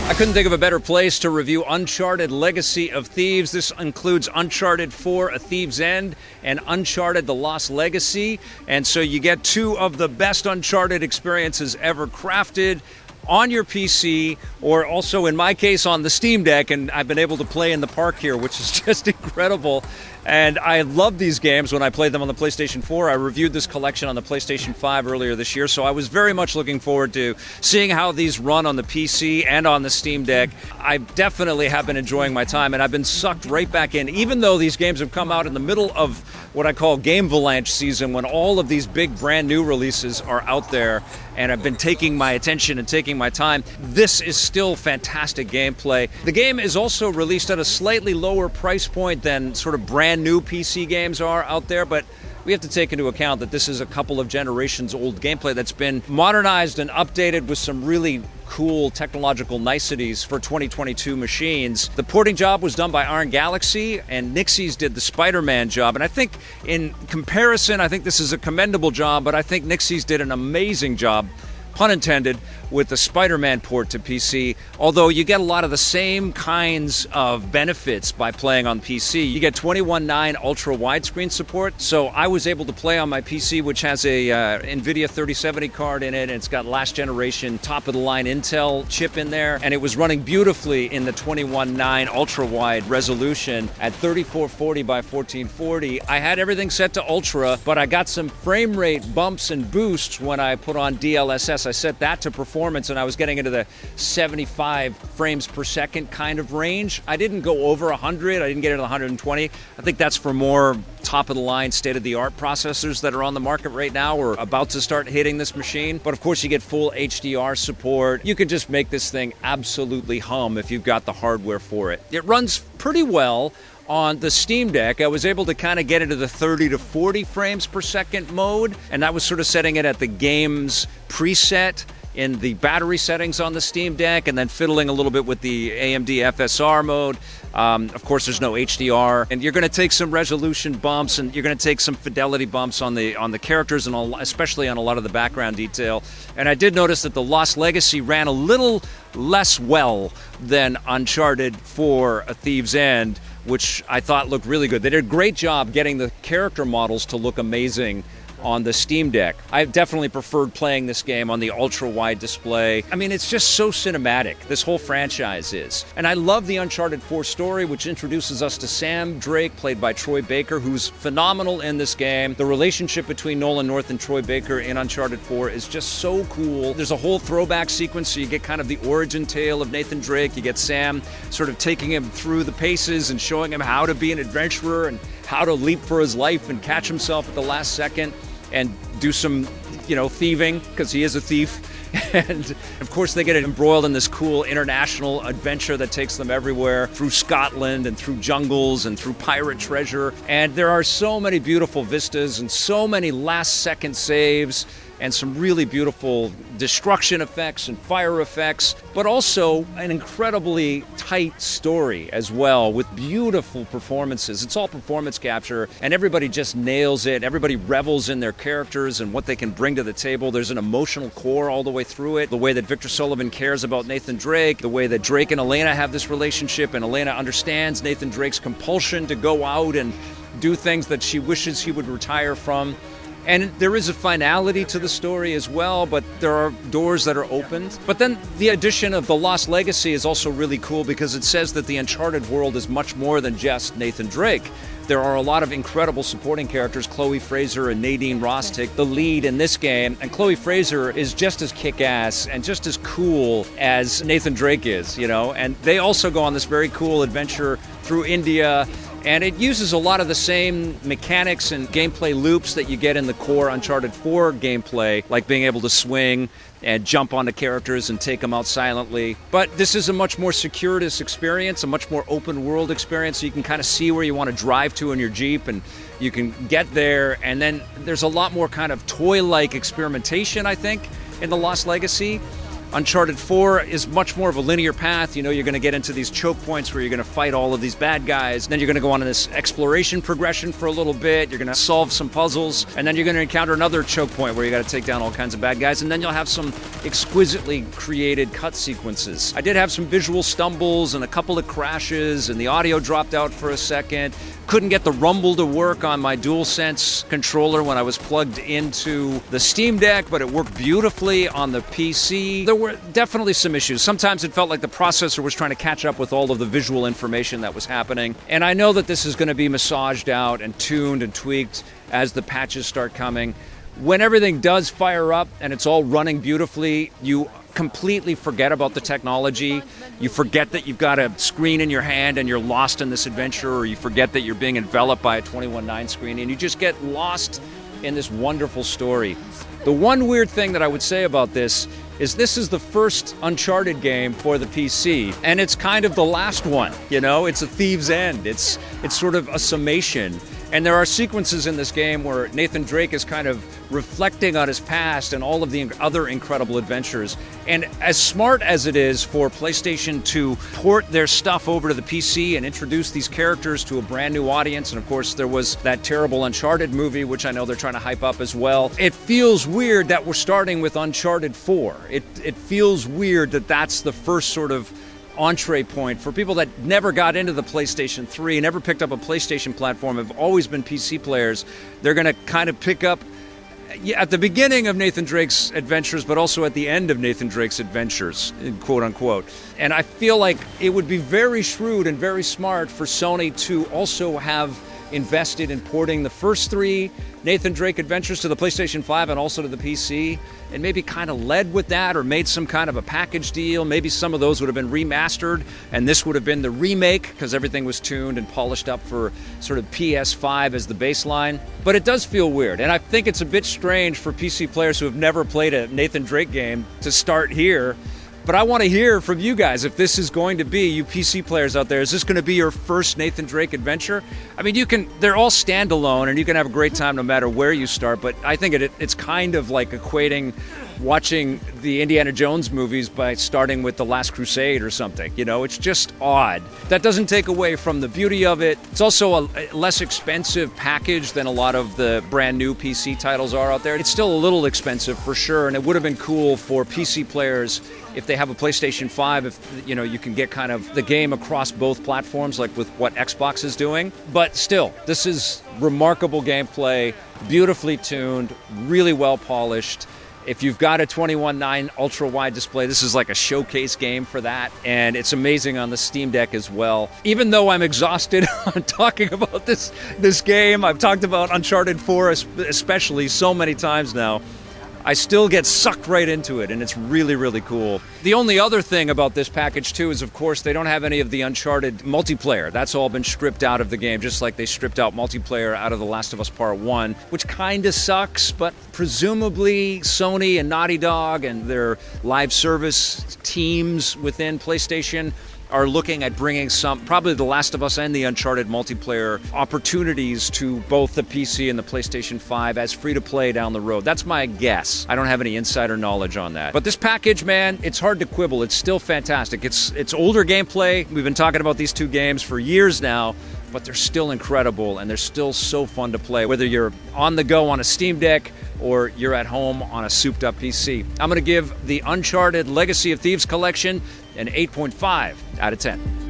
I couldn't think of a better place to review Uncharted Legacy of Thieves. This includes Uncharted 4, A Thieves' End, and Uncharted The Lost Legacy. And so you get two of the best Uncharted experiences ever crafted on your PC, or also in my case on the Steam Deck, and I've been able to play in the park here, which is just incredible. And I love these games when I played them on the PlayStation 4. I reviewed this collection on the PlayStation 5 earlier this year, so I was very much looking forward to seeing how these run on the PC and on the Steam Deck. I definitely have been enjoying my time, and I've been sucked right back in, even though these games have come out in the middle of what I call Game Avalanche season, when all of these big brand new releases are out there, and I've been taking my attention and taking my time. This is still fantastic gameplay. The game is also released at a slightly lower price point than sort of brand new PC games are out there, but we have to take into account that this is a couple of generations old gameplay that's been modernized and updated with some really cool technological niceties for 2022 machines. The porting job was done by Iron Galaxy, and Nixie's did the Spider-Man job. And I think in comparison, I think this is a commendable job, but I think Nixie's did an amazing job, pun intended, with the Spider-Man port to PC, although you get a lot of the same kinds of benefits by playing on PC. You get 21:9 ultra widescreen support, so I was able to play on my PC, which has a NVIDIA 3070 card in it, and it's got last generation top-of-the-line Intel chip in there, and it was running beautifully in the 21:9 ultra wide resolution at 3440 by 1440. I had everything set to ultra, but I got some frame rate bumps and boosts when I put on DLSS. I set that to performance, and I was getting into the 75 frames per second kind of range. I didn't go over 100. I didn't get into 120. I think that's for more top-of-the-line, state-of-the-art processors that are on the market right now or about to start hitting this machine. But of course, you get full HDR support. You can just make this thing absolutely hum if you've got the hardware for it. It runs pretty well on the Steam Deck. I was able to kind of get into the 30 to 40 frames per second mode, and that was sort of setting it at the game's preset in the battery settings on the Steam Deck, and then fiddling a little bit with the AMD FSR mode. Of course, there's no HDR, and you're going to take some resolution bumps, and you're going to take some fidelity bumps on the characters, and especially on a lot of the background detail. And I did notice that the Lost Legacy ran a little less well than Uncharted 4, A Thieves' End, which I thought looked really good. They did a great job getting the character models to look amazing on the Steam Deck. I definitely preferred playing this game on the ultra-wide display. I mean, it's just so cinematic, this whole franchise is. And I love the Uncharted 4 story, which introduces us to Sam Drake, played by Troy Baker, who's phenomenal in this game. The relationship between Nolan North and Troy Baker in Uncharted 4 is just so cool. There's a whole throwback sequence, so you get kind of the origin tale of Nathan Drake. You get Sam sort of taking him through the paces and showing him how to be an adventurer and how to leap for his life and catch himself at the last second and do some, thieving, because he is a thief. And of course, they get embroiled in this cool international adventure that takes them everywhere, through Scotland and through jungles and through pirate treasure. And there are so many beautiful vistas and so many last-second saves, and some really beautiful destruction effects and fire effects, but also an incredibly tight story as well, with beautiful performances. It's all performance capture, and everybody just nails it. Everybody revels in their characters and what they can bring to the table. There's an emotional core all the way through it. The way that Victor Sullivan cares about Nathan Drake, the way that Drake and Elena have this relationship, and Elena understands Nathan Drake's compulsion to go out and do things that she wishes he would retire from. And there is a finality to the story as well, but there are doors that are opened. But then the addition of the Lost Legacy is also really cool, because it says that the Uncharted world is much more than just Nathan Drake. There are a lot of incredible supporting characters. Chloe Fraser and Nadine Ross take the lead in this game, and Chloe Fraser is just as kick-ass and just as cool as Nathan Drake is, and they also go on this very cool adventure through India. And it uses a lot of the same mechanics and gameplay loops that you get in the core Uncharted 4 gameplay, like being able to swing and jump onto characters and take them out silently. But this is a much more circuitous experience, a much more open world experience, so you can kind of see where you want to drive to in your Jeep, and you can get there. And then there's a lot more kind of toy-like experimentation, I think, in the Lost Legacy. Uncharted 4 is much more of a linear path. You know, you're going to get into these choke points where you're going to fight all of these bad guys. Then you're going to go on this exploration progression for a little bit. You're going to solve some puzzles. And then you're going to encounter another choke point where you got to take down all kinds of bad guys. And then you'll have some exquisitely created cut sequences. I did have some visual stumbles and a couple of crashes, and the audio dropped out for a second. Couldn't get the rumble to work on my DualSense controller when I was plugged into the Steam Deck, but it worked beautifully on the PC. There were definitely some issues. Sometimes it felt like the processor was trying to catch up with all of the visual information that was happening. And I know that this is going to be massaged out and tuned and tweaked as the patches start coming. When everything does fire up and it's all running beautifully, you completely forget about the technology. You forget that you've got a screen in your hand and you're lost in this adventure, or you forget that you're being enveloped by a 21:9 screen, and you just get lost in this wonderful story. The one weird thing that I would say about this is the first Uncharted game for the PC, and it's kind of the last one. You know, it's a Thieves' End. It's sort of a summation. And there are sequences in this game where Nathan Drake is kind of reflecting on his past and all of the other incredible adventures. And as smart as it is for PlayStation to port their stuff over to the PC and introduce these characters to a brand new audience, and of course there was that terrible Uncharted movie, which I know they're trying to hype up as well, it feels weird that we're starting with Uncharted 4. It feels weird that that's the first sort of entree point for people that never got into the PlayStation 3, never picked up a PlayStation platform, have always been PC players. They're going to kind of pick up at the beginning of Nathan Drake's adventures, but also at the end of Nathan Drake's adventures, quote unquote. And I feel like it would be very shrewd and very smart for Sony to also have invested in porting the first 3 Nathan Drake adventures to the PlayStation 5 and also to the PC, and maybe kind of led with that or made some kind of a package deal. Maybe some of those would have been remastered and this would have been the remake because everything was tuned and polished up for sort of PS5 as the baseline. But it does feel weird, and I think it's a bit strange for PC players who have never played a Nathan Drake game to start here. But I want to hear from you guys if this is going to be, you PC players out there, is this going to be your first Nathan Drake adventure? I mean, they're all standalone and you can have a great time no matter where you start, but I think it's kind of like equating watching the Indiana Jones movies by starting with The Last Crusade or something. You know, it's just odd. That doesn't take away from the beauty of it. It's also a less expensive package than a lot of the brand new PC titles are out there. It's still a little expensive for sure, and it would have been cool for PC players if they have a PlayStation 5, if you know, you can get kind of the game across both platforms like with what Xbox is doing. But still, this is remarkable gameplay, beautifully tuned, really well polished. If you've got a 21:9 ultra-wide display, this is like a showcase game for that, and it's amazing on the Steam Deck as well. Even though I'm exhausted on talking about this game, I've talked about Uncharted 4 especially so many times now, I still get sucked right into it, and it's really, really cool. The only other thing about this package, too, is, of course, they don't have any of the Uncharted multiplayer. That's all been stripped out of the game, just like they stripped out multiplayer out of The Last of Us Part 1, which kind of sucks, but presumably Sony and Naughty Dog and their live service teams within PlayStation are looking at bringing probably The Last of Us and the Uncharted multiplayer opportunities to both the PC and the PlayStation 5 as free-to-play down the road. That's my guess. I don't have any insider knowledge on that. But this package, man, it's hard to quibble. It's still fantastic. It's older gameplay. We've been talking about these 2 games for years now, but they're still incredible, and they're still so fun to play, whether you're on the go on a Steam Deck or you're at home on a souped-up PC. I'm going to give the Uncharted Legacy of Thieves Collection an 8.5 out of 10.